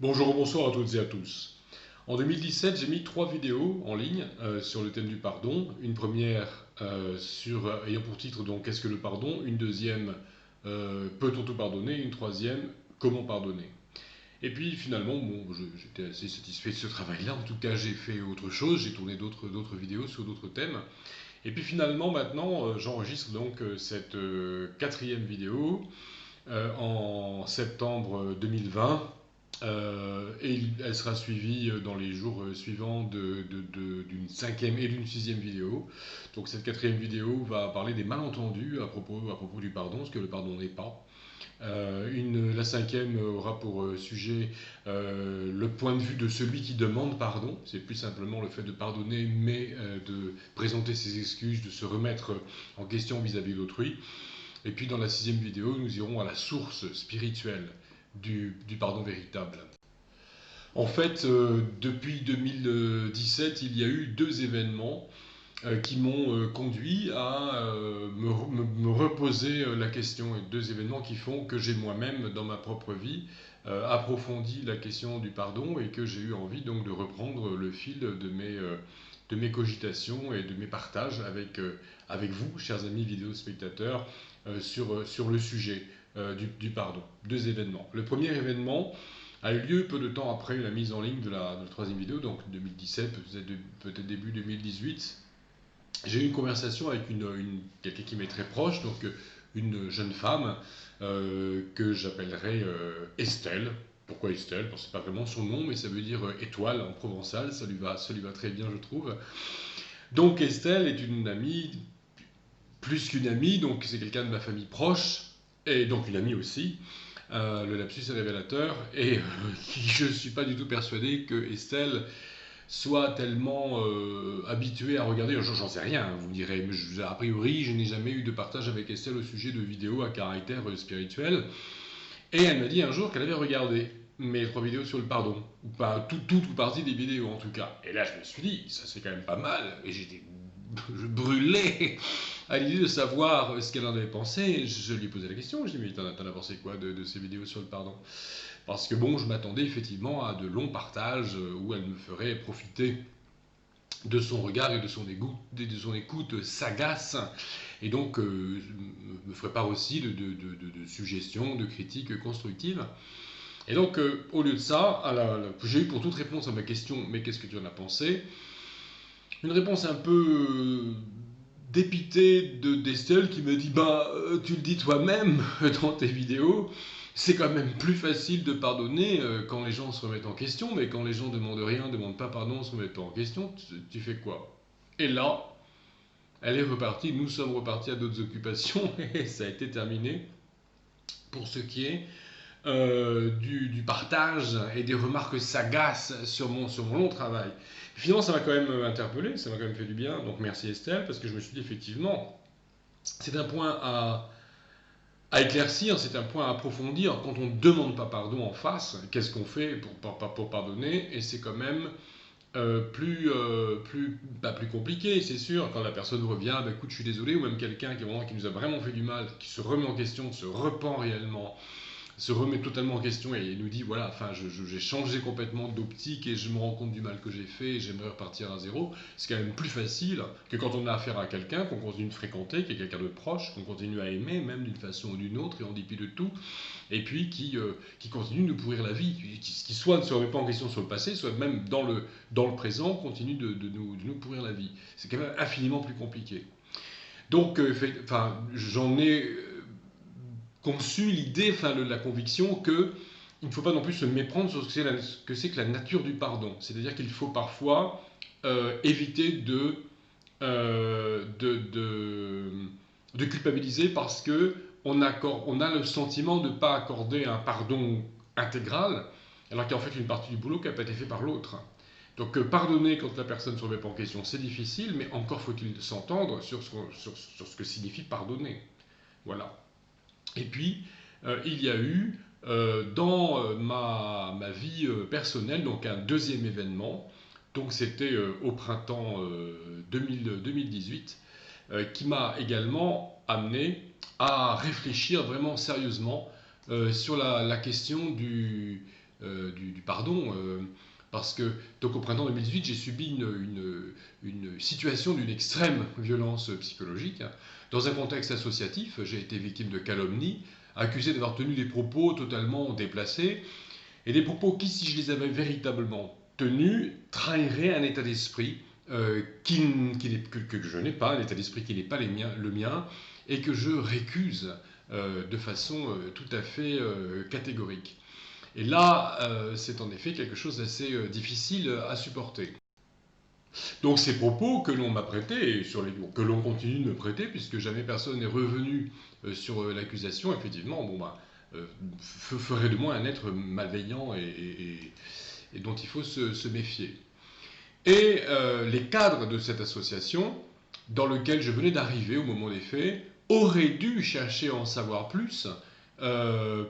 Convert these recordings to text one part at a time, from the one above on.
Bonjour, bonsoir à toutes et à tous. En 2017, j'ai mis 3 vidéos en ligne sur le thème du pardon. Une première ayant pour titre donc qu'est-ce que le pardon, une deuxième peut-on tout pardonner, une troisième comment pardonner. Et puis finalement, bon, j'étais assez satisfait de ce travail-là. En tout cas, j'ai fait autre chose, j'ai tourné d'autres vidéos sur d'autres thèmes. Et puis finalement, maintenant, j'enregistre donc cette quatrième vidéo en septembre 2020. Et elle sera suivie dans les jours suivants d'une cinquième et d'une sixième vidéo. Donc cette quatrième vidéo va parler des malentendus à propos du pardon, ce que le pardon n'est pas. La cinquième aura pour sujet le point de vue de celui qui demande pardon. C'est plus simplement le fait de pardonner, mais de présenter ses excuses, de se remettre en question vis-à-vis d'autrui. Et puis dans la sixième vidéo, nous irons à la source spirituelle du pardon véritable. En fait, depuis 2017, il y a eu deux événements qui m'ont conduit à me reposer la question. Et deux événements qui font que j'ai moi-même, dans ma propre vie, approfondi la question du pardon et que j'ai eu envie donc de reprendre le fil de mes cogitations et de mes partages avec vous, chers amis vidéospectateurs, sur le sujet du pardon. Deux événements. Le premier événement a eu lieu peu de temps après la mise en ligne de la troisième vidéo, donc 2017, peut-être début 2018. J'ai eu une conversation avec quelqu'un qui m'est très proche, donc une jeune femme que j'appellerai Estelle. Pourquoi Estelle? Parce que c'est pas vraiment son nom, mais ça veut dire étoile en provençal, ça lui va très bien, je trouve. Donc Estelle est une amie, plus qu'une amie, donc c'est quelqu'un de ma famille proche, et donc une amie aussi. Le lapsus est révélateur, et je ne suis pas du tout persuadé que Estelle soit tellement habituée à regarder, j'en sais rien, vous me direz, mais a priori, je n'ai jamais eu de partage avec Estelle au sujet de vidéos à caractère spirituel, et elle m'a dit un jour qu'elle avait regardé mes 3 vidéos sur le pardon, ou pas toute ou partie des vidéos en tout cas. Et là, je me suis dit, ça c'est quand même pas mal, et je brûlais à l'idée de savoir ce qu'elle en avait pensé. Je lui ai posé la question, je lui ai dit, mais t'en as pensé quoi de ces vidéos sur le pardon? Parce que bon, je m'attendais effectivement à de longs partages où elle me ferait profiter de son regard et de son écoute sagace, et donc me ferait part aussi de suggestions, de critiques constructives. Et donc, au lieu de ça, j'ai eu pour toute réponse à ma question, mais qu'est-ce que tu en as pensé? Une réponse un peu dépitée d'Estelle qui me dit tu le dis toi-même dans tes vidéos, c'est quand même plus facile de pardonner quand les gens se remettent en question, mais quand les gens demandent rien, ne demandent pas pardon, se remettent pas en question, tu fais quoi? Et là, elle est repartie, nous sommes repartis à d'autres occupations et ça a été terminé pour ce qui est du partage et des remarques sagaces sur mon long travail. Finalement, ça m'a quand même interpellé, ça m'a quand même fait du bien, donc merci Estelle, parce que je me suis dit effectivement, c'est un point à éclaircir, c'est un point à approfondir. Quand on ne demande pas pardon en face, qu'est-ce qu'on fait pour pardonner? Et c'est quand même plus compliqué, c'est sûr. Quand la personne revient, écoute, je suis désolé, ou même quelqu'un qui nous a vraiment fait du mal, qui se remet en question, se repent réellement, se remet totalement en question et nous dit voilà, enfin, j'ai changé complètement d'optique et je me rends compte du mal que j'ai fait et j'aimerais repartir à zéro. C'est quand même plus facile que quand on a affaire à quelqu'un qu'on continue de fréquenter, qui est quelqu'un de proche, qu'on continue à aimer, même d'une façon ou d'une autre et en dépit de tout, et puis qui continue de nous pourrir la vie, qui soit ne se remet pas en question sur le passé, soit même dans le présent continue de nous pourrir la vie. C'est quand même infiniment plus compliqué. Donc, j'en ai conçu l'idée, la conviction que il ne faut pas non plus se méprendre sur ce que c'est que la nature du pardon. C'est-à-dire qu'il faut parfois éviter de culpabiliser parce que on a le sentiment de ne pas accorder un pardon intégral, alors qu'il y a en fait une partie du boulot qui n'a pas été fait par l'autre. Donc pardonner quand la personne ne se remet pas en question, c'est difficile, mais encore faut-il s'entendre sur ce que signifie pardonner. Voilà. Et puis, il y a eu dans ma vie personnelle donc un deuxième événement, donc c'était au printemps 2018, qui m'a également amené à réfléchir vraiment sérieusement sur la question du pardon. Parce que, donc au printemps 2018, j'ai subi une situation d'une extrême violence psychologique. Dans un contexte associatif, j'ai été victime de calomnie, accusé d'avoir tenu des propos totalement déplacés, et des propos qui, si je les avais véritablement tenus, trahiraient un état d'esprit que je n'ai pas, un état d'esprit qui n'est pas le mien, et que je récuse de façon tout à fait catégorique. Et là, c'est en effet quelque chose d'assez difficile à supporter. Donc ces propos que l'on m'a prêtés, et que l'on continue de me prêter, puisque jamais personne n'est revenu sur l'accusation, effectivement, ferait de moi un être malveillant et dont il faut se méfier. Et les cadres de cette association, dans lequel je venais d'arriver au moment des faits, auraient dû chercher à en savoir plus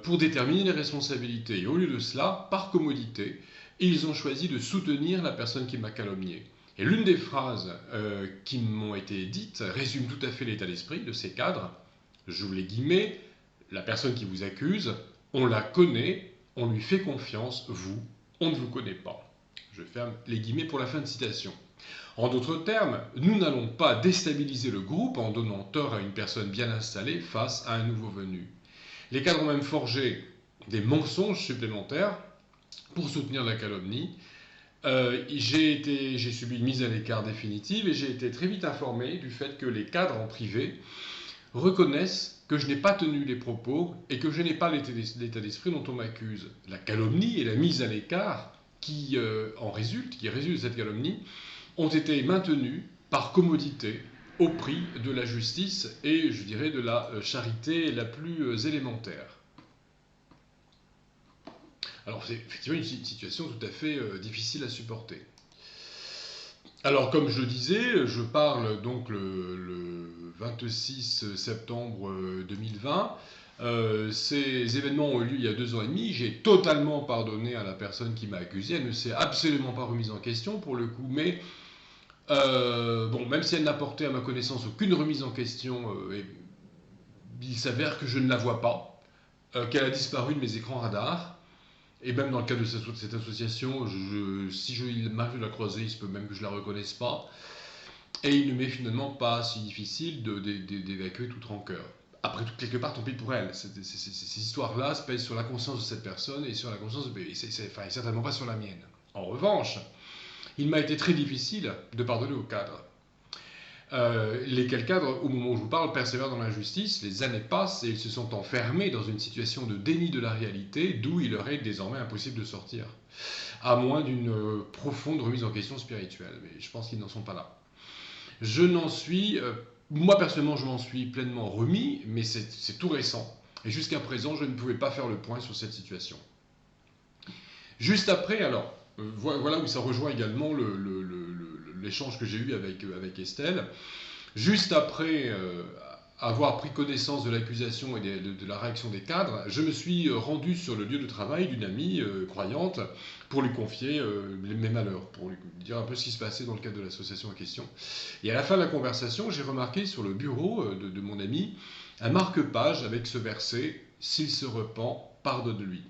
pour déterminer les responsabilités. Et au lieu de cela, par commodité, ils ont choisi de soutenir la personne qui m'a calomnié. Et l'une des phrases qui m'ont été dites résume tout à fait l'état d'esprit de ces cadres. J'ouvre les guillemets, la personne qui vous accuse, on la connaît, on lui fait confiance, vous, on ne vous connaît pas. Je ferme les guillemets pour la fin de citation. En d'autres termes, nous n'allons pas déstabiliser le groupe en donnant tort à une personne bien installée face à un nouveau venu. Les cadres ont même forgé des mensonges supplémentaires pour soutenir la calomnie. J'ai subi une mise à l'écart définitive et j'ai été très vite informé du fait que les cadres en privé reconnaissent que je n'ai pas tenu les propos et que je n'ai pas l'état d'esprit dont on m'accuse. La calomnie et la mise à l'écart qui résultent de cette calomnie ont été maintenues par commodité au prix de la justice et, je dirais, de la charité la plus élémentaire. Alors c'est effectivement une situation tout à fait difficile à supporter. Alors comme je le disais, je parle donc le 26 septembre 2020. Ces événements ont eu lieu il y a 2 ans et demi. J'ai totalement pardonné à la personne qui m'a accusé. Elle ne s'est absolument pas remise en question pour le coup, mais même si elle n'a porté à ma connaissance aucune remise en question, il s'avère que je ne la vois pas, qu'elle a disparu de mes écrans radars. Et même dans le cas de cette association, si il m'arrive de la croiser, il se peut même que je ne la reconnaisse pas. Et il ne m'est finalement pas si difficile d'évacuer toute rancœur. Après, quelque part, tant pis pour elle. Ces histoires-là se pèsent sur la conscience de cette personne et sur la conscience de bébé. Et certainement pas sur la mienne. En revanche, il m'a été très difficile de pardonner aux cadres. Lesquels cadres, au moment où je vous parle, persévèrent dans l'injustice, les années passent et ils se sont enfermés dans une situation de déni de la réalité, d'où il leur est désormais impossible de sortir, à moins d'une profonde remise en question spirituelle. Mais je pense qu'ils n'en sont pas là. Moi personnellement, je m'en suis pleinement remis, mais c'est tout récent. Et jusqu'à présent, je ne pouvais pas faire le point sur cette situation. Juste après, alors, voilà où ça rejoint également l'échange que j'ai eu avec Estelle. Juste après avoir pris connaissance de l'accusation et de la réaction des cadres, je me suis rendu sur le lieu de travail d'une amie croyante pour lui confier mes malheurs, pour lui dire un peu ce qui se passait dans le cadre de l'association en question. Et à la fin de la conversation, j'ai remarqué sur le bureau de mon amie un marque-page avec ce verset « S'il se repent, pardonne-lui ».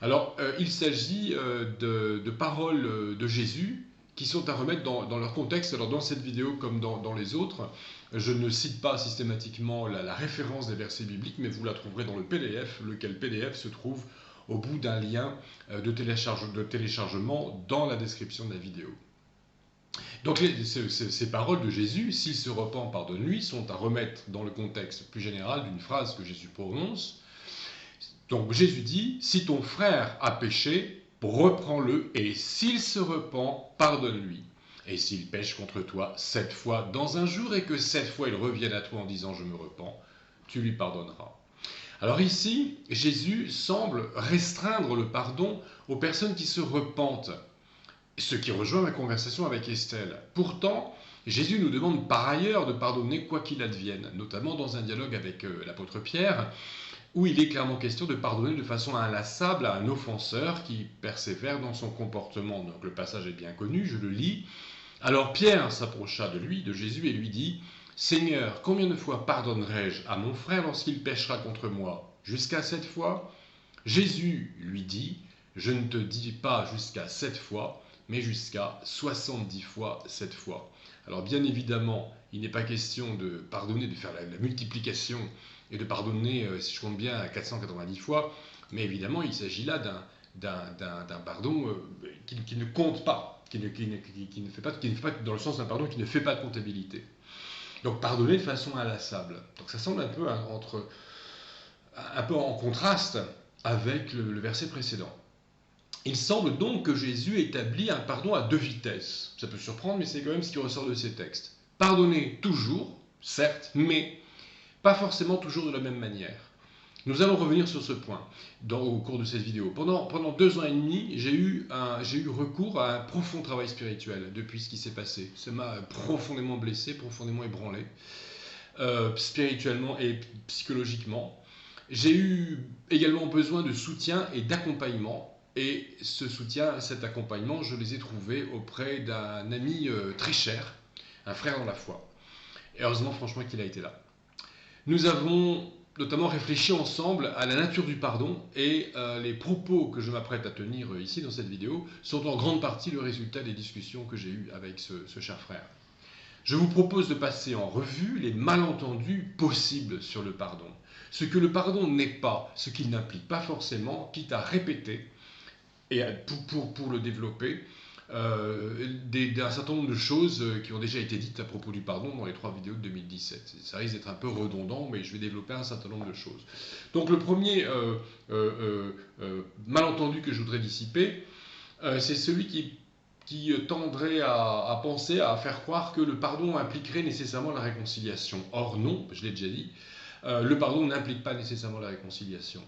Alors, il s'agit de paroles de Jésus qui sont à remettre dans leur contexte. Alors, dans cette vidéo, comme dans les autres, je ne cite pas systématiquement la référence des versets bibliques, mais vous la trouverez dans le PDF, lequel PDF se trouve au bout d'un lien de téléchargement dans la description de la vidéo. Donc, ces paroles de Jésus, s'il se repent, pardonne-lui, sont à remettre dans le contexte plus général d'une phrase que Jésus prononce. Donc Jésus dit, si ton frère a péché, reprends-le, et s'il se repent, pardonne-lui. Et s'il pêche contre toi 7 fois dans un jour, et que 7 fois il revienne à toi en disant je me repens, tu lui pardonneras. Alors ici, Jésus semble restreindre le pardon aux personnes qui se repentent, ce qui rejoint ma conversation avec Estelle. Pourtant, Jésus nous demande par ailleurs de pardonner quoi qu'il advienne, notamment dans un dialogue avec l'apôtre Pierre, où il est clairement question de pardonner de façon inlassable à un offenseur qui persévère dans son comportement. Donc le passage est bien connu, je le lis. Alors Pierre s'approcha de lui, de Jésus, et lui dit « Seigneur, combien de fois pardonnerai-je à mon frère lorsqu'il péchera contre moi? Jusqu'à 7 fois ?» Jésus lui dit « Je ne te dis pas jusqu'à 7 fois, mais jusqu'à 70 fois 7 fois. Alors bien évidemment, il n'est pas question de pardonner, de faire la multiplication et de pardonner, si je compte bien, à 490 fois, mais évidemment, il s'agit là d'un pardon qui ne compte pas, qui ne fait pas, dans le sens d'un pardon qui ne fait pas de comptabilité. Donc pardonner de façon inlassable. Donc ça semble un peu en contraste avec le verset précédent. Il semble donc que Jésus établit un pardon à 2 vitesses. Ça peut surprendre, mais c'est quand même ce qui ressort de ces textes. Pardonner toujours, certes, mais pas forcément toujours de la même manière. Nous allons revenir sur ce point au cours de cette vidéo. Pendant 2 ans et demi, j'ai eu recours à un profond travail spirituel depuis ce qui s'est passé. Ça m'a profondément blessé, profondément ébranlé, spirituellement et psychologiquement. J'ai eu également besoin de soutien et d'accompagnement. Et ce soutien, cet accompagnement, je les ai trouvés auprès d'un ami très cher, un frère dans la foi. Et heureusement, franchement, qu'il a été là. Nous avons notamment réfléchi ensemble à la nature du pardon et les propos que je m'apprête à tenir ici dans cette vidéo sont en grande partie le résultat des discussions que j'ai eues avec ce cher frère. Je vous propose de passer en revue les malentendus possibles sur le pardon. Ce que le pardon n'est pas, ce qu'il n'implique pas forcément, quitte à répéter, et pour le développer, un certain nombre de choses qui ont déjà été dites à propos du pardon dans les 3 vidéos de 2017. Ça risque d'être un peu redondant, mais je vais développer un certain nombre de choses. Donc le premier malentendu que je voudrais dissiper, c'est celui qui tendrait à penser, à faire croire que le pardon impliquerait nécessairement la réconciliation. Or non, je l'ai déjà dit, le pardon n'implique pas nécessairement la réconciliation.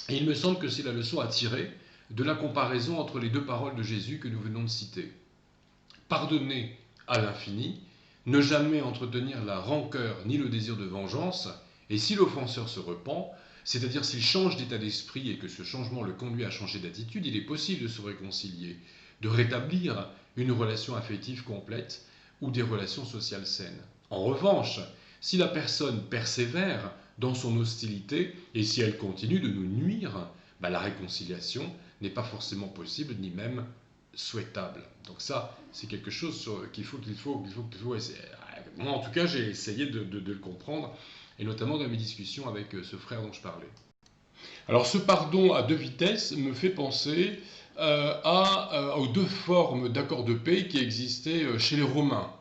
Et il me semble que c'est la leçon à tirer de la comparaison entre les 2 paroles de Jésus que nous venons de citer. Pardonner à l'infini, ne jamais entretenir la rancœur ni le désir de vengeance, et si l'offenseur se repent, c'est-à-dire s'il change d'état d'esprit et que ce changement le conduit à changer d'attitude, il est possible de se réconcilier, de rétablir une relation affective complète ou des relations sociales saines. En revanche, si la personne persévère dans son hostilité et si elle continue de nous nuire, la réconciliation n'est pas forcément possible ni même souhaitable. Donc ça, c'est quelque chose qu'il faut essayer. Moi, en tout cas, j'ai essayé de le comprendre, et notamment dans mes discussions avec ce frère dont je parlais. Alors, ce pardon à 2 vitesses me fait penser aux 2 formes d'accord de paix qui existaient chez les Romains.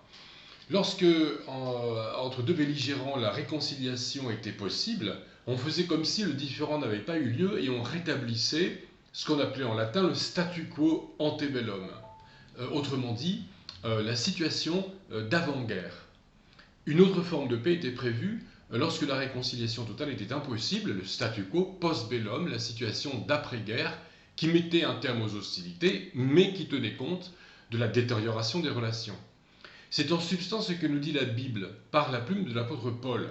Lorsque, entre 2 belligérants, la réconciliation était possible, on faisait comme si le différend n'avait pas eu lieu et on rétablissait ce qu'on appelait en latin le statu quo ante bellum. Autrement dit, la situation d'avant-guerre. Une autre forme de paix était prévue lorsque la réconciliation totale était impossible, le statu quo post-bellum, la situation d'après-guerre, qui mettait un terme aux hostilités, mais qui tenait compte de la détérioration des relations. C'est en substance ce que nous dit la Bible par la plume de l'apôtre Paul.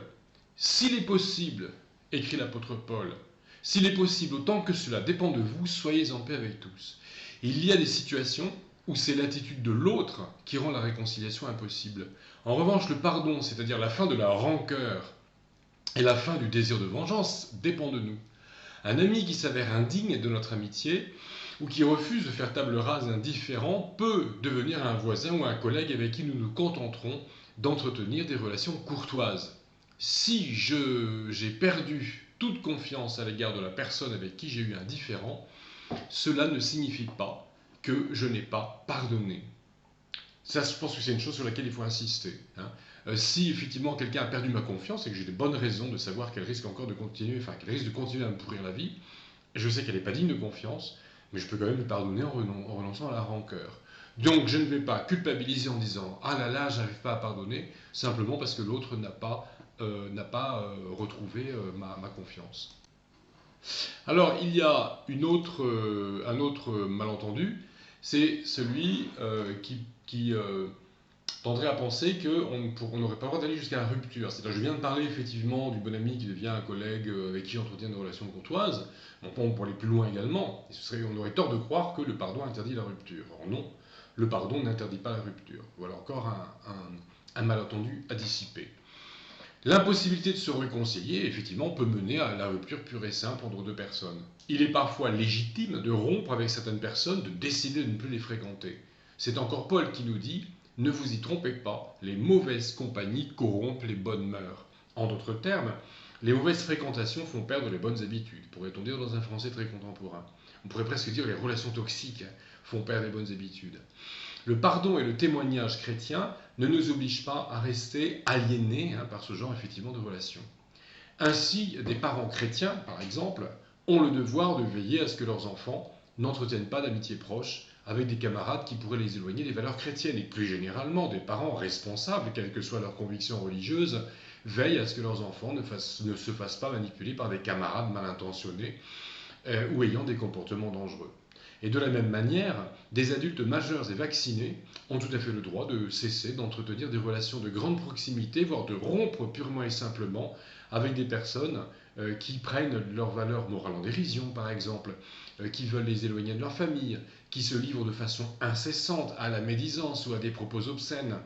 S'il est possible, écrit l'apôtre Paul, s'il est possible, autant que cela dépend de vous, soyez en paix avec tous. Il y a des situations où c'est l'attitude de l'autre qui rend la réconciliation impossible. En revanche, le pardon, c'est-à-dire la fin de la rancœur et la fin du désir de vengeance, dépend de nous. Un ami qui s'avère indigne de notre amitié ou qui refuse de faire table rase d'un différend peut devenir un voisin ou un collègue avec qui nous nous contenterons d'entretenir des relations courtoises. Si j'ai perdu toute confiance à l'égard de la personne avec qui j'ai eu un différend, cela ne signifie pas que je n'ai pas pardonné. Ça, je pense que c'est une chose sur laquelle il faut insister. Si effectivement quelqu'un a perdu ma confiance et que j'ai des bonnes raisons de savoir qu'elle risque encore de continuer, qu'elle risque de continuer à me pourrir la vie, et je sais qu'elle n'est pas digne de confiance, mais je peux quand même lui pardonner en renonçant à la rancœur. Donc je ne vais pas culpabiliser en disant « Ah là là, j'arrive pas à pardonner », simplement parce que l'autre n'a pas retrouvé ma confiance. Alors il y a un autre malentendu, c'est celui qui tendrait à penser qu'on n'aurait pas le droit d'aller jusqu'à la rupture. C'est-à-dire, je viens de parler effectivement du bon ami qui devient un collègue avec qui j'entretiens des relations courtoises. On peut aller plus loin également. On aurait tort de croire que le pardon interdit la rupture. Or non, le pardon n'interdit pas la rupture. Voilà encore un malentendu à dissiper. L'impossibilité de se réconcilier, effectivement, peut mener à la rupture pure et simple entre deux personnes. Il est parfois légitime de rompre avec certaines personnes, de décider de ne plus les fréquenter. C'est encore Paul qui nous dit « Ne vous y trompez pas, les mauvaises compagnies corrompent les bonnes mœurs ». En d'autres termes, les mauvaises fréquentations font perdre les bonnes habitudes, pourrait-on dire dans un français très contemporain. On pourrait presque dire les relations toxiques font perdre les bonnes habitudes. Le pardon et le témoignage chrétien ne nous obligent pas à rester aliénés par ce genre effectivement de relations. Ainsi, des parents chrétiens, par exemple, ont le devoir de veiller à ce que leurs enfants n'entretiennent pas d'amitié proche avec des camarades qui pourraient les éloigner des valeurs chrétiennes. Et plus généralement, des parents responsables, quelles que soient leurs convictions religieuses, veillent à ce que leurs enfants ne se fassent pas manipuler par des camarades mal intentionnés ou ayant des comportements dangereux. Et de la même manière, des adultes majeurs et vaccinés ont tout à fait le droit de cesser d'entretenir des relations de grande proximité, voire de rompre purement et simplement avec des personnes qui prennent leurs valeurs morales en dérision, par exemple, qui veulent les éloigner de leur famille, qui se livrent de façon incessante à la médisance ou à des propos obscènes,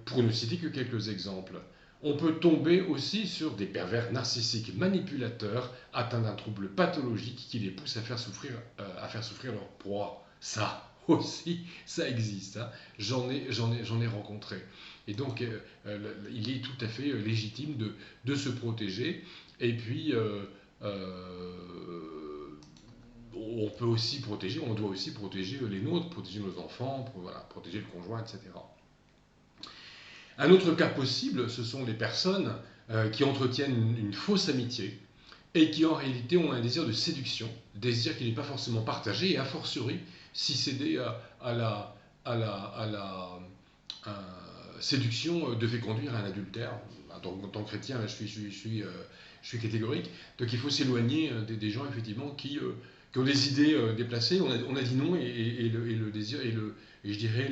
pour ne citer que quelques exemples. On peut tomber aussi sur des pervers narcissiques manipulateurs atteints d'un trouble pathologique qui les pousse à faire souffrir leur proie. Ça aussi, ça existe. Hein. J'en ai rencontré. Et donc, il est tout à fait légitime de se protéger. Et puis, on peut aussi protéger, on doit aussi protéger les nôtres, protéger nos enfants, protéger le conjoint, etc. Un autre cas possible, ce sont les personnes qui entretiennent une fausse amitié et qui en réalité ont un désir de séduction, désir qui n'est pas forcément partagé, et a fortiori si céder à la séduction devait conduire à un adultère. En tant que chrétien, là, je suis catégorique. Donc il faut s'éloigner des gens effectivement qui ont des idées déplacées. On a dit non et le désir et je dirais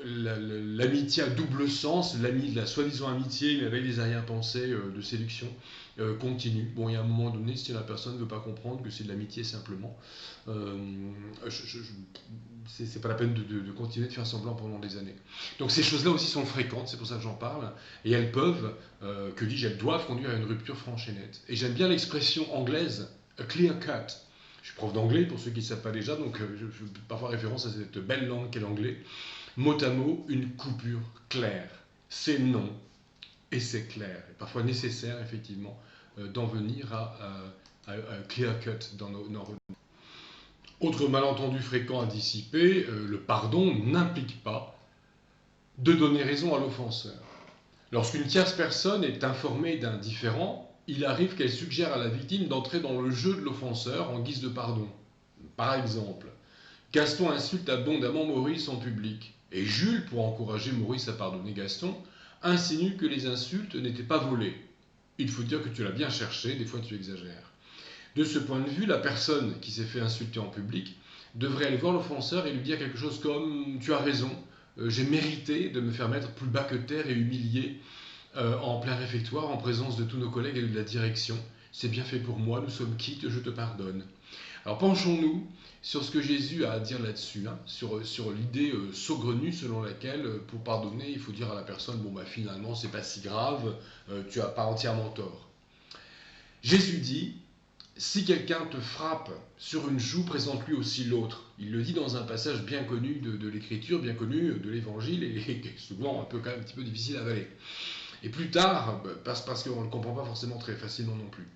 l'amitié à double sens, la soi-disant amitié, mais avec des arrière-pensées de séduction, continue. Bon, il y a un moment donné, si la personne ne veut pas comprendre que c'est de l'amitié simplement, c'est pas la peine de continuer de faire semblant pendant des années. Donc ces choses-là aussi sont fréquentes, c'est pour ça que j'en parle, et elles peuvent, que dis-je, elles doivent conduire à une rupture franche et nette. Et j'aime bien l'expression anglaise, a clear cut. Je suis prof d'anglais, pour ceux qui ne savent pas déjà, donc je fais parfois référence à cette belle langue qu'est l'anglais. Mot à mot, une coupure claire. C'est non, et c'est clair. Et parfois nécessaire, effectivement, d'en venir à clear cut dans nos relations. Autre malentendu fréquent à dissiper, le pardon n'implique pas de donner raison à l'offenseur. Lorsqu'une tierce personne est informée d'un différend, il arrive qu'elle suggère à la victime d'entrer dans le jeu de l'offenseur en guise de pardon. Par exemple, Gaston insulte abondamment Maurice en public. Et Jules, pour encourager Maurice à pardonner Gaston, insinue que les insultes n'étaient pas volées. Il faut dire que tu l'as bien cherché, des fois tu exagères. De ce point de vue, la personne qui s'est fait insulter en public devrait aller voir l'offenseur et lui dire quelque chose comme « Tu as raison, j'ai mérité de me faire mettre plus bas que terre et humilié en plein réfectoire en présence de tous nos collègues et de la direction. C'est bien fait pour moi, nous sommes quittes, je te pardonne. » Alors penchons-nous sur ce que Jésus a à dire là-dessus, sur l'idée saugrenue selon laquelle, pour pardonner, il faut dire à la personne « Bon, finalement, c'est pas si grave, tu n'as pas entièrement tort. » Jésus dit « Si quelqu'un te frappe sur une joue, présente-lui aussi l'autre. » Il le dit dans un passage bien connu de l'Écriture, bien connu de l'Évangile, et souvent un petit peu difficile à avaler. Et plus tard, parce qu'on ne le comprend pas forcément très facilement non plus.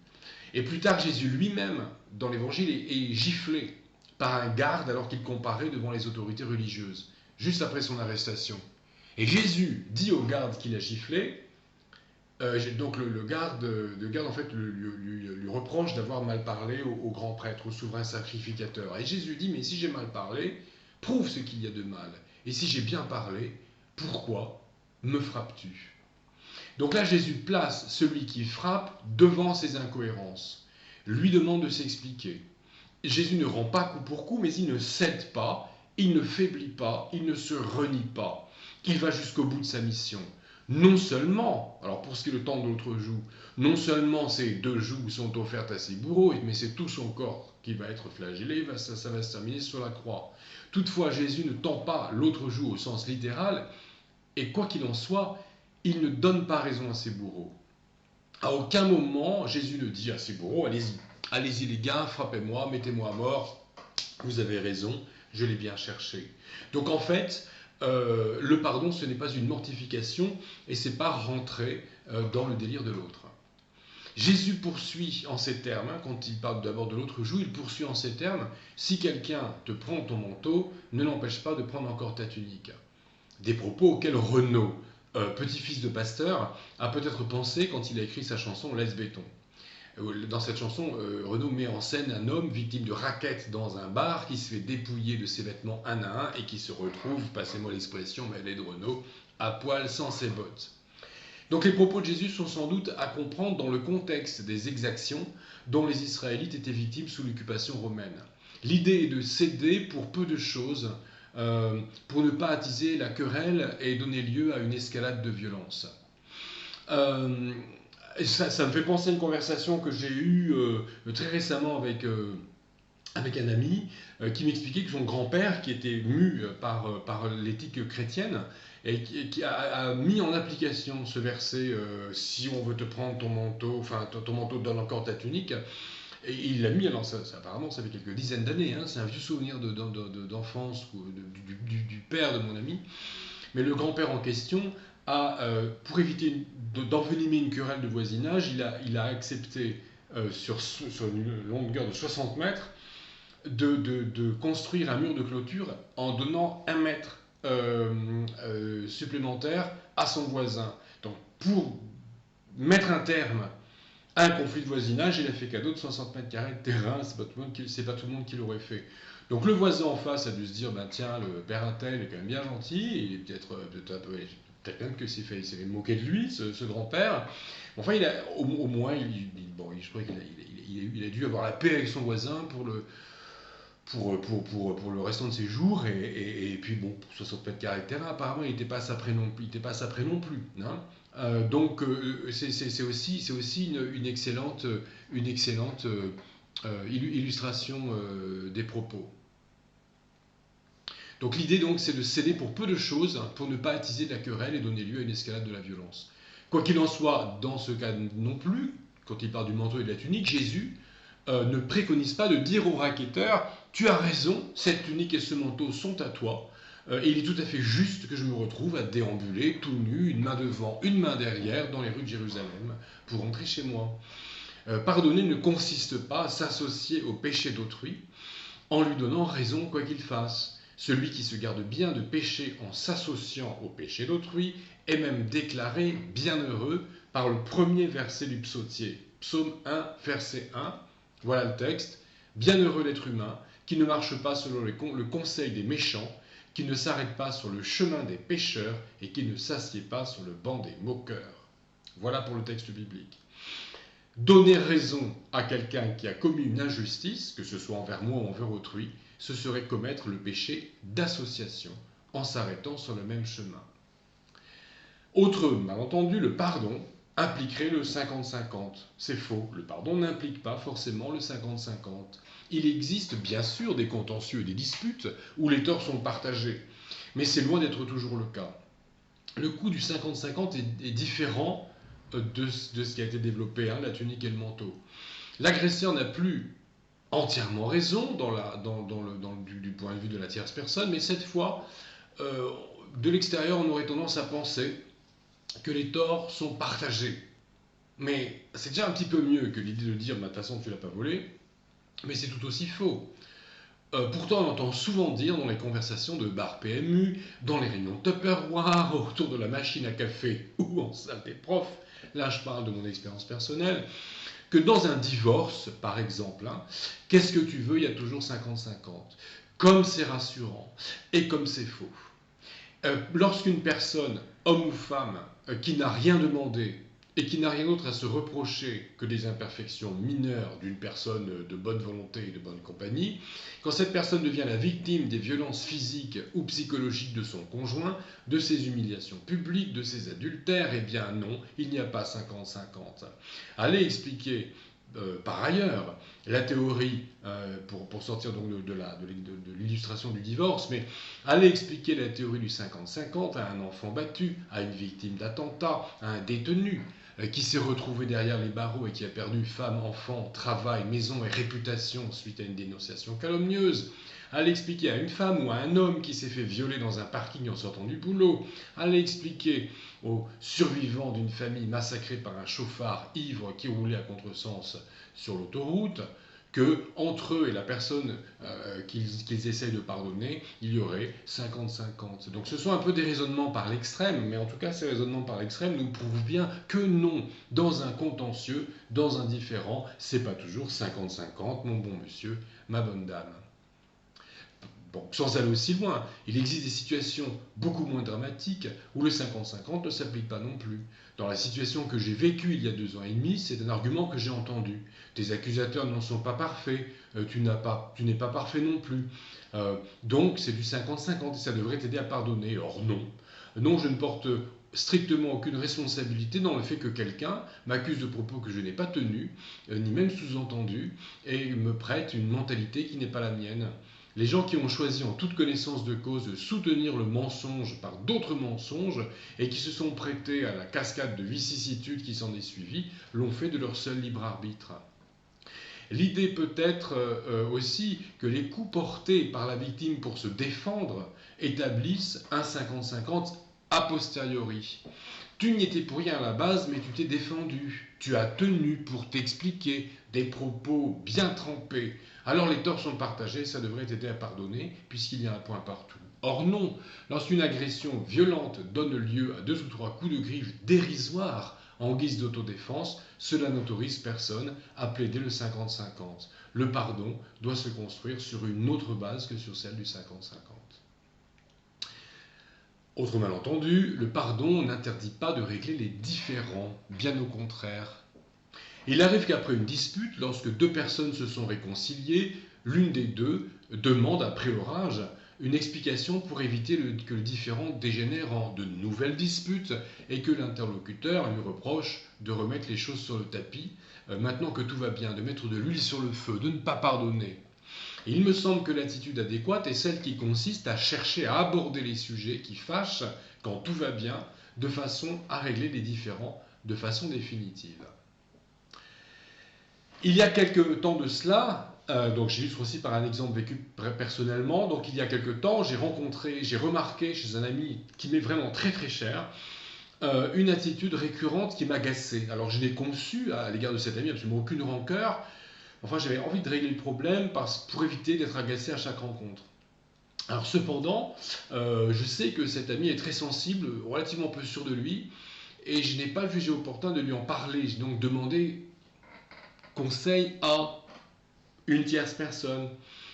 Et plus tard, Jésus lui-même, dans l'Évangile, est giflé par un garde alors qu'il comparait devant les autorités religieuses, juste après son arrestation. Et Jésus dit au garde qu'il a giflé, donc le garde en fait lui reproche d'avoir mal parlé au grand prêtre, au souverain sacrificateur. Et Jésus dit, mais si j'ai mal parlé, prouve ce qu'il y a de mal. Et si j'ai bien parlé, pourquoi me frappes-tu ? Donc là, Jésus place celui qui frappe devant ses incohérences, lui demande de s'expliquer. Jésus ne rend pas coup pour coup, mais il ne cède pas, il ne faiblit pas, il ne se renie pas. Il va jusqu'au bout de sa mission. Non seulement, alors pour ce qui est le temps de l'autre joue, non seulement ces deux joues sont offertes à ses bourreaux, mais c'est tout son corps qui va être flagellé, ça va se terminer sur la croix. Toutefois, Jésus ne tend pas l'autre joue au sens littéral, et quoi qu'il en soit, il ne donne pas raison à ses bourreaux. À aucun moment, Jésus ne dit à ses bourreaux, allez-y, allez-y les gars, frappez-moi, mettez-moi à mort, vous avez raison, je l'ai bien cherché. Donc en fait, le pardon, ce n'est pas une mortification et c'est pas rentrer dans le délire de l'autre. Jésus poursuit en ces termes, quand il parle d'abord de l'autre joue, il poursuit en ces termes, si quelqu'un te prend ton manteau, ne l'empêche pas de prendre encore ta tunique. Des propos auxquels Renaud, petit-fils de pasteur, a peut-être pensé quand il a écrit sa chanson Laisse béton. Dans cette chanson, Renaud met en scène un homme victime de raquettes dans un bar qui se fait dépouiller de ses vêtements un à un et qui se retrouve, passez-moi l'expression, mais elle est de Renaud, à poil sans ses bottes. Donc les propos de Jésus sont sans doute à comprendre dans le contexte des exactions dont les Israélites étaient victimes sous l'occupation romaine. L'idée est de céder pour peu de choses, pour ne pas attiser la querelle et donner lieu à une escalade de violence. Ça me fait penser à une conversation que j'ai eue très récemment avec un ami qui m'expliquait que son grand-père, qui était mu par l'éthique chrétienne, et qui a mis en application ce verset si on veut te prendre ton manteau, enfin ton manteau donne encore ta tunique, et il l'a mis, alors apparemment ça fait quelques dizaines d'années, hein, c'est un vieux souvenir d'enfance du père de mon ami, mais le grand-père en question pour éviter d'envenimer une querelle de voisinage, il a accepté sur une longueur de 60 mètres de construire un mur de clôture en donnant 1 mètre supplémentaire à son voisin. Donc pour mettre un terme à un conflit de voisinage, il a fait cadeau de 60 mètres carrés de terrain, c'est pas tout le monde qui l'aurait fait. Donc le voisin en face a dû se dire, bah, tiens, le père Attel est quand même bien gentil, il est peut-être même que s'est fait moquer de lui, ce grand-père. Enfin, au moins, je crois qu'il a dû avoir la paix avec son voisin pour le restant de ses jours, et puis bon, pour 60 mètres carrés de terrain, apparemment, il n'était pas ça près non plus. Hein. Donc, c'est aussi une excellente illustration des propos. Donc l'idée donc c'est de céder pour peu de choses pour ne pas attiser de la querelle et donner lieu à une escalade de la violence. Quoi qu'il en soit, dans ce cas non plus, quand il parle du manteau et de la tunique, Jésus ne préconise pas de dire au racketteur « Tu as raison, cette tunique et ce manteau sont à toi, et il est tout à fait juste que je me retrouve à déambuler tout nu, une main devant, une main derrière, dans les rues de Jérusalem, pour rentrer chez moi. » Pardonner ne consiste pas à s'associer au péché d'autrui en lui donnant raison quoi qu'il fasse. Celui qui se garde bien de pécher en s'associant au péché d'autrui est même déclaré bienheureux par le premier verset du psautier. Psaume 1, verset 1. Voilà le texte. Bienheureux l'être humain qui ne marche pas selon le conseil des méchants, qui ne s'arrête pas sur le chemin des pécheurs et qui ne s'assied pas sur le banc des moqueurs. Voilà pour le texte biblique. Donner raison à quelqu'un qui a commis une injustice, que ce soit envers moi ou envers autrui, ce serait commettre le péché d'association en s'arrêtant sur le même chemin. Autre malentendu, le pardon impliquerait le 50-50. C'est faux, le pardon n'implique pas forcément le 50-50. Il existe bien sûr des contentieux et des disputes où les torts sont partagés, mais c'est loin d'être toujours le cas. Le coup du 50-50 est différent de ce qui a été développé, hein, la tunique et le manteau. L'agresseur n'a plus entièrement raison du point de vue de la tierce personne, mais cette fois, de l'extérieur, on aurait tendance à penser que les torts sont partagés. Mais c'est déjà un petit peu mieux que l'idée de dire, bah, de toute façon, tu ne l'as pas volé, mais c'est tout aussi faux. Pourtant, on entend souvent dire dans les conversations de bar PMU, dans les réunions de Tupperware, autour de la machine à café ou en salle des profs, là je parle de mon expérience personnelle, que dans un divorce, par exemple, hein, qu'est-ce que tu veux, il y a toujours 50-50. Comme c'est rassurant et comme c'est faux. Lorsqu'une personne, homme ou femme, qui n'a rien demandé et qui n'a rien d'autre à se reprocher que des imperfections mineures d'une personne de bonne volonté et de bonne compagnie, quand cette personne devient la victime des violences physiques ou psychologiques de son conjoint, de ses humiliations publiques, de ses adultères, eh bien non, il n'y a pas 50-50. Allez expliquer Par ailleurs, la théorie, pour sortir donc de l'illustration du divorce, mais aller expliquer la théorie du 50-50 à un enfant battu, à une victime d'attentat, à un détenu qui s'est retrouvé derrière les barreaux et qui a perdu femme, enfant, travail, maison et réputation suite à une dénonciation calomnieuse, à l'expliquer à une femme ou à un homme qui s'est fait violer dans un parking en sortant du boulot, à l'expliquer aux survivants d'une famille massacrée par un chauffard ivre qui roulait à contresens sur l'autoroute, que entre eux et la personne qu'ils essayent de pardonner, il y aurait 50-50. Donc ce sont un peu des raisonnements par l'extrême, mais en tout cas ces raisonnements par l'extrême nous prouvent bien que non, dans un contentieux, dans un différend, c'est pas toujours 50-50, mon bon monsieur, ma bonne dame. Bon, sans aller aussi loin, il existe des situations beaucoup moins dramatiques où le 50-50 ne s'applique pas non plus. Dans la situation que j'ai vécue il y a 2 ans et demi, c'est un argument que j'ai entendu. Tes accusateurs n'en sont pas parfaits, tu n'es pas parfait non plus. Donc c'est du 50-50 et ça devrait t'aider à pardonner. Or non. Non, je ne porte strictement aucune responsabilité dans le fait que quelqu'un m'accuse de propos que je n'ai pas tenus, ni même sous-entendus, et me prête une mentalité qui n'est pas la mienne. Les gens qui ont choisi en toute connaissance de cause de soutenir le mensonge par d'autres mensonges et qui se sont prêtés à la cascade de vicissitudes qui s'en est suivie l'ont fait de leur seul libre arbitre. L'idée peut être aussi que les coups portés par la victime pour se défendre établissent un 50-50 a posteriori. Tu n'y étais pour rien à la base, mais tu t'es défendu. Tu as tenu pour t'expliquer des propos bien trempés. Alors les torts sont partagés, ça devrait t'aider à pardonner, puisqu'il y a un point partout. Or non, lorsqu'une agression violente donne lieu à 2 ou 3 coups de griffe dérisoires en guise d'autodéfense, cela n'autorise personne à plaider le 50-50. Le pardon doit se construire sur une autre base que sur celle du 50-50. Autre malentendu, le pardon n'interdit pas de régler les différends, bien au contraire. Il arrive qu'après une dispute, lorsque 2 personnes se sont réconciliées, l'une des deux demande après orage une explication pour éviter que le différend dégénère en de nouvelles disputes et que l'interlocuteur lui reproche de remettre les choses sur le tapis, maintenant que tout va bien, de mettre de l'huile sur le feu, de ne pas pardonner. Et il me semble que l'attitude adéquate est celle qui consiste à chercher à aborder les sujets qui fâchent quand tout va bien, de façon à régler les différends de façon définitive. Il y a quelques temps de cela, donc j'illustre aussi par un exemple vécu personnellement, donc il y a quelques temps, j'ai remarqué chez un ami qui m'est vraiment très très cher, une attitude récurrente qui m'agaçait. Alors je n'ai conçu à l'égard de cet ami absolument aucune rancœur, enfin j'avais envie de régler le problème pour éviter d'être agacé à chaque rencontre. Alors cependant, je sais que cet ami est très sensible, relativement peu sûr de lui, et je n'ai pas jugé opportun de lui en parler. J'ai donc demandé conseil à une tierce personne,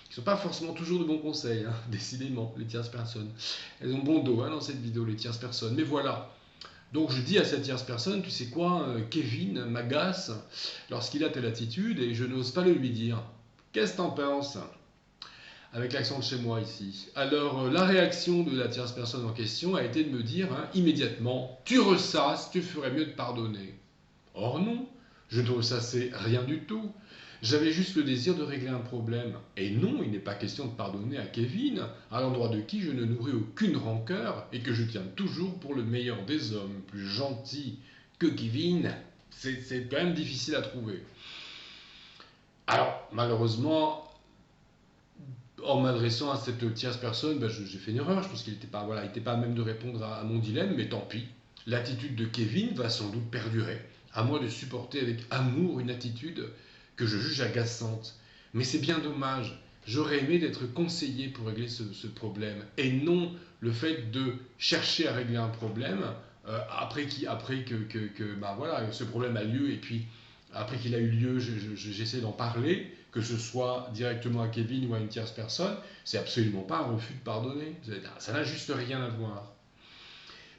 qui ne sont pas forcément toujours de bons conseils, hein, décidément, les tierces personnes. Elles ont bon dos dans cette vidéo, les tierces personnes. Mais voilà. Donc je dis à cette tierce personne, tu sais quoi, Kevin m'agace lorsqu'il a telle attitude et je n'ose pas le lui dire. Qu'est-ce que t'en penses? Avec l'accent de chez moi ici. Alors la réaction de la tierce personne en question a été de me dire immédiatement, tu ressasses, tu ferais mieux de pardonner. Or non, je ne ressassais rien du tout. J'avais juste le désir de régler un problème. Et non, il n'est pas question de pardonner à Kevin, à l'endroit de qui je ne nourris aucune rancœur et que je tiens toujours pour le meilleur des hommes, plus gentil que Kevin. C'est quand même difficile à trouver. Alors, malheureusement, en m'adressant à cette tierce personne, j'ai fait une erreur. Je pense qu'il n'était pas à même de répondre à mon dilemme, mais tant pis. L'attitude de Kevin va sans doute perdurer. À moi de supporter avec amour une attitude que je juge agaçante. Mais c'est bien dommage. J'aurais aimé d'être conseillé pour régler ce problème. Et non le fait de chercher à régler un problème après que ce problème a lieu et puis après qu'il a eu lieu, j'essaie d'en parler, que ce soit directement à Kevin ou à une tierce personne. C'est absolument pas un refus de pardonner. Ça n'a juste rien à voir.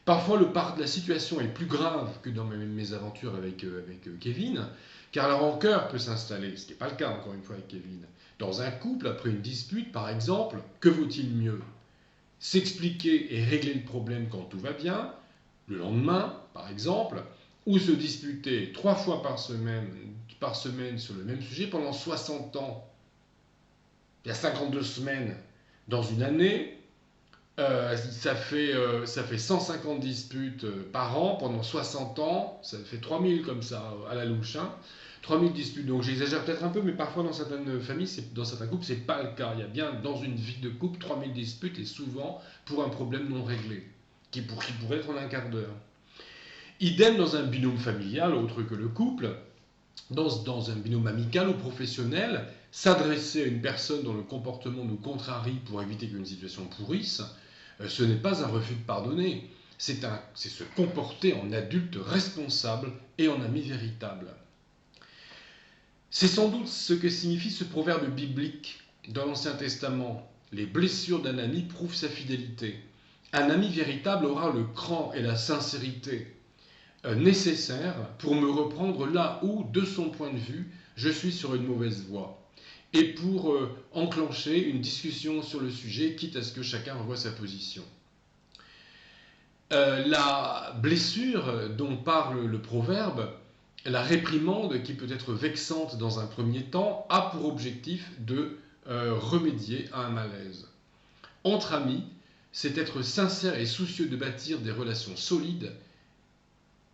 Parfois, la situation est plus grave que dans mes aventures avec Kevin, car la rancœur peut s'installer, ce qui n'est pas le cas encore une fois avec Kevin. Dans un couple, après une dispute par exemple, que vaut-il mieux? S'expliquer et régler le problème quand tout va bien, le lendemain par exemple, ou se disputer 3 fois par semaine par semaine sur le même sujet pendant 60 ans. Il y a 52 semaines dans une année. Ça fait 150 disputes par an pendant 60 ans. Ça fait 3000 comme ça à la louche. Hein. 3000 disputes. Donc j'exagère peut-être un peu, mais parfois dans certaines familles, dans certains couples, c'est pas le cas. Il y a bien dans une vie de couple 3000 disputes et souvent pour un problème non réglé, qui pourrait être en un quart d'heure. Idem dans un binôme familial, autre que le couple, dans un binôme amical ou professionnel, s'adresser à une personne dont le comportement nous contrarie pour éviter qu'une situation pourrisse, ce n'est pas un refus de pardonner, c'est se comporter en adulte responsable et en ami véritable. C'est sans doute ce que signifie ce proverbe biblique dans l'Ancien Testament. Les blessures d'un ami prouvent sa fidélité. Un ami véritable aura le cran et la sincérité nécessaires pour me reprendre là où, de son point de vue, je suis sur une mauvaise voie. Et pour enclencher une discussion sur le sujet, quitte à ce que chacun revoie sa position. La blessure dont parle le proverbe, la réprimande qui peut être vexante dans un premier temps, a pour objectif de remédier à un malaise. Entre amis, c'est être sincère et soucieux de bâtir des relations solides.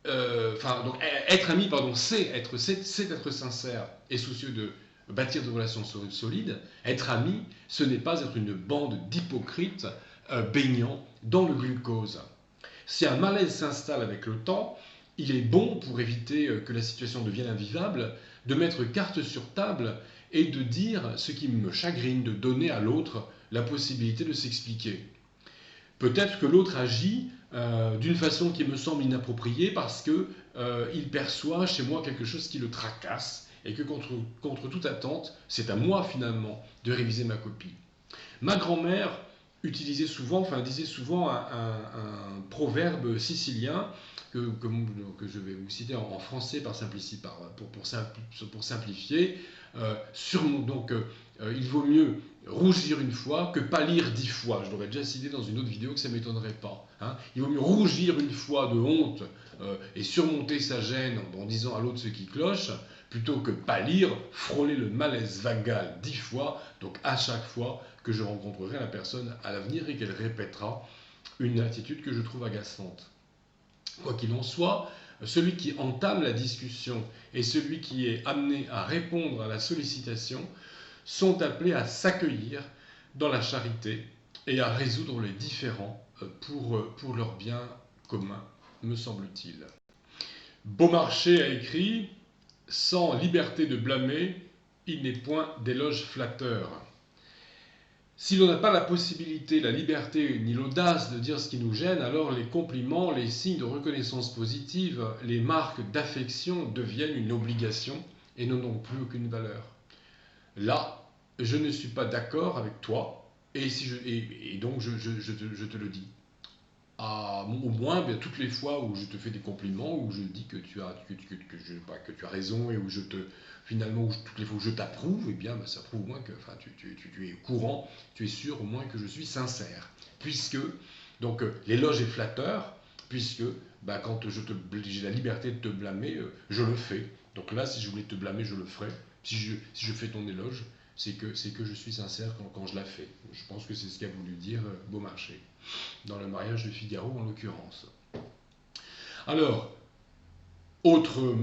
Donc être ami, pardon, c'est être sincère et soucieux de bâtir des relations solides. Être ami, ce n'est pas être une bande d'hypocrites baignant dans le glucose. Si un malaise s'installe avec le temps, il est bon, pour éviter que la situation devienne invivable, de mettre carte sur table et de dire ce qui me chagrine, de donner à l'autre la possibilité de s'expliquer. Peut-être que l'autre agit d'une façon qui me semble inappropriée parce qu'il perçoit chez moi quelque chose qui le tracasse et que contre toute attente, c'est à moi finalement de réviser ma copie. Ma grand-mère disait souvent un proverbe sicilien que je vais vous citer en français pour simplifier. Il vaut mieux rougir une fois que pâlir 10 fois. Je l'aurais déjà cité dans une autre vidéo que ça ne m'étonnerait pas. Hein. Il vaut mieux rougir une fois de honte et surmonter sa gêne en disant à l'autre ce qui cloche, plutôt que pâlir, frôler le malaise vagal 10 fois, donc à chaque fois que je rencontrerai la personne à l'avenir et qu'elle répétera une attitude que je trouve agaçante. Quoi qu'il en soit, celui qui entame la discussion et celui qui est amené à répondre à la sollicitation sont appelés à s'accueillir dans la charité et à résoudre les différends pour leur bien commun, me semble-t-il. Beaumarchais a écrit « Sans liberté de blâmer, il n'est point d'éloge flatteur ». Si l'on n'a pas la possibilité, la liberté ni l'audace de dire ce qui nous gêne, alors les compliments, les signes de reconnaissance positive, les marques d'affection deviennent une obligation et n'ont plus aucune valeur. Là, je ne suis pas d'accord avec toi et donc je te le dis. Au moins, toutes les fois où je te fais des compliments, où je dis que tu as raison et où toutes les fois où je t'approuve, eh bien, ça prouve au moins que tu es au courant, tu es sûr au moins que je suis sincère. Puisque, donc, l'éloge est flatteur, puisque quand j'ai la liberté de te blâmer, je le fais. Donc là, si je voulais te blâmer, je le ferais. Si je fais ton éloge, c'est que je suis sincère quand je la fais. Je pense que c'est ce qu'a voulu dire Beaumarchais, dans le mariage de Figaro en l'occurrence. Alors, autre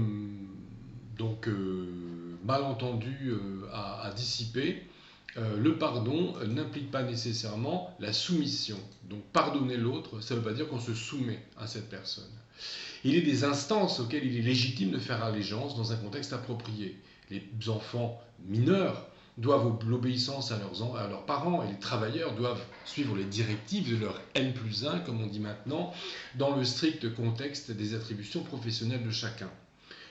malentendu à dissiper, le pardon n'implique pas nécessairement la soumission. Donc pardonner l'autre, ça ne veut pas dire qu'on se soumet à cette personne. Il est des instances auxquelles il est légitime de faire allégeance dans un contexte approprié. Les enfants mineurs doivent l'obéissance à leurs parents et les travailleurs doivent suivre les directives de leur N+1, comme on dit maintenant, dans le strict contexte des attributions professionnelles de chacun.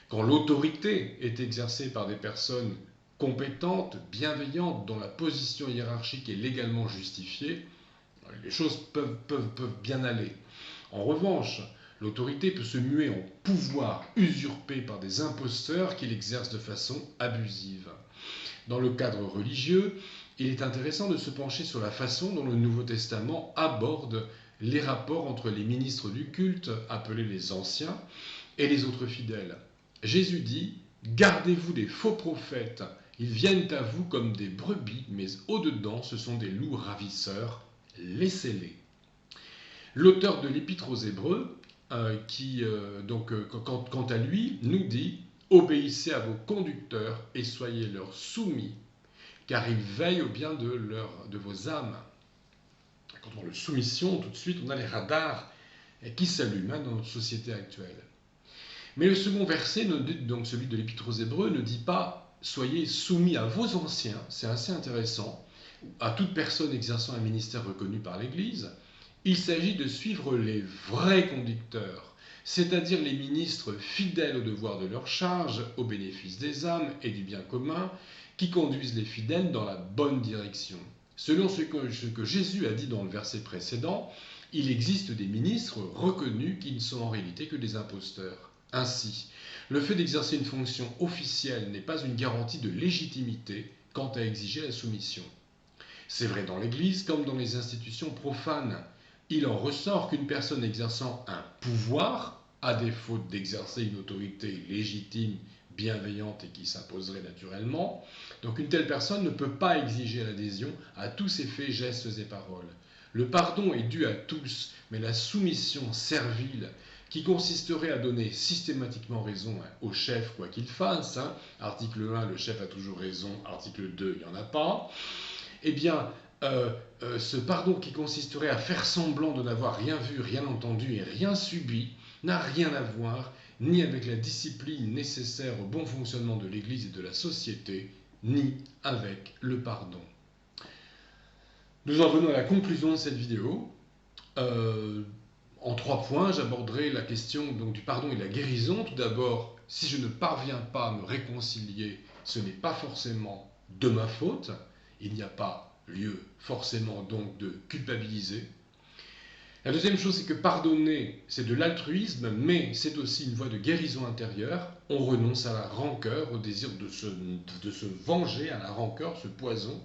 Quand l'autorité est exercée par des personnes compétentes, bienveillantes, dont la position hiérarchique est légalement justifiée, les choses peuvent bien aller. En revanche, l'autorité peut se muer en pouvoir usurpé par des imposteurs qui l'exercent de façon abusive. Dans le cadre religieux, il est intéressant de se pencher sur la façon dont le Nouveau Testament aborde les rapports entre les ministres du culte, appelés les anciens, et les autres fidèles. Jésus dit Gardez-vous des faux prophètes. Ils viennent à vous comme des brebis, mais au-dedans, ce sont des loups ravisseurs. Laissez-les. L'auteur de l'Épître aux Hébreux, quant à lui, nous dit « Obéissez à vos conducteurs et soyez leur soumis, car ils veillent au bien de vos âmes. » Quand on parle de soumission, tout de suite, on a les radars qui s'allument dans notre société actuelle. Mais le second verset, donc celui de l'Épître aux Hébreux, ne dit pas « Soyez soumis à vos anciens », c'est assez intéressant, à toute personne exerçant un ministère reconnu par l'Église. Il s'agit de suivre les vrais conducteurs, c'est-à-dire les ministres fidèles au devoir de leur charge, au bénéfice des âmes et du bien commun, qui conduisent les fidèles dans la bonne direction. Selon ce que Jésus a dit dans le verset précédent, il existe des ministres reconnus qui ne sont en réalité que des imposteurs. Ainsi, le fait d'exercer une fonction officielle n'est pas une garantie de légitimité quant à exiger la soumission. C'est vrai dans l'Église comme dans les institutions profanes. Il en ressort qu'une personne exerçant un pouvoir, à défaut d'exercer une autorité légitime, bienveillante et qui s'imposerait naturellement, donc une telle personne ne peut pas exiger l'adhésion à tous ses faits, gestes et paroles. Le pardon est dû à tous, mais la soumission servile, qui consisterait à donner systématiquement raison au chef quoi qu'il fasse, article 1, le chef a toujours raison, article 2, il n'y en a pas, eh bien, ce pardon qui consisterait à faire semblant de n'avoir rien vu, rien entendu et rien subi, n'a rien à voir ni avec la discipline nécessaire au bon fonctionnement de l'Église et de la société, ni avec le pardon. Nous en venons à la conclusion de cette vidéo. En 3 points, j'aborderai la question donc, du pardon et de la guérison. Tout d'abord, si je ne parviens pas à me réconcilier, ce n'est pas forcément de ma faute. Il n'y a pas lieu forcément donc de culpabiliser. La deuxième chose, c'est que pardonner, c'est de l'altruisme, mais c'est aussi une voie de guérison intérieure. On renonce à la rancœur, au désir de se venger, à la rancœur, ce poison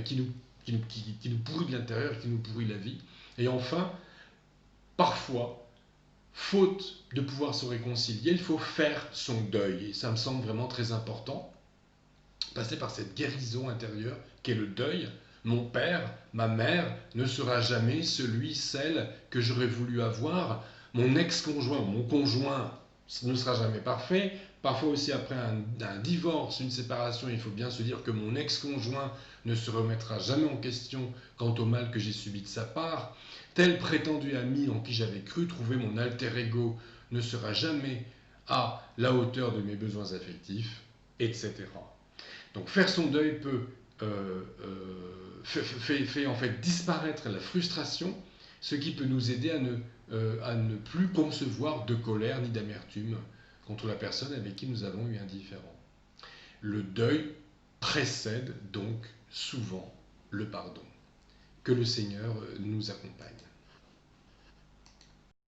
qui nous pourrit de l'intérieur, qui nous pourrit la vie. Et enfin, parfois, faute de pouvoir se réconcilier, il faut faire son deuil. Et ça me semble vraiment très important. Passer par cette guérison intérieure qu'est le deuil. Mon père, ma mère ne sera jamais celui, celle que j'aurais voulu avoir. Mon ex-conjoint, mon conjoint ne sera jamais parfait. Parfois aussi après un divorce, une séparation, il faut bien se dire que mon ex-conjoint ne se remettra jamais en question quant au mal que j'ai subi de sa part. Tel prétendu ami en qui j'avais cru trouver mon alter ego ne sera jamais à la hauteur de mes besoins affectifs, etc. Donc faire son deuil fait en fait disparaître la frustration, ce qui peut nous aider à ne plus concevoir de colère ni d'amertume contre la personne avec qui nous avons eu un différend. Le deuil précède donc souvent le pardon. Que le Seigneur nous accompagne.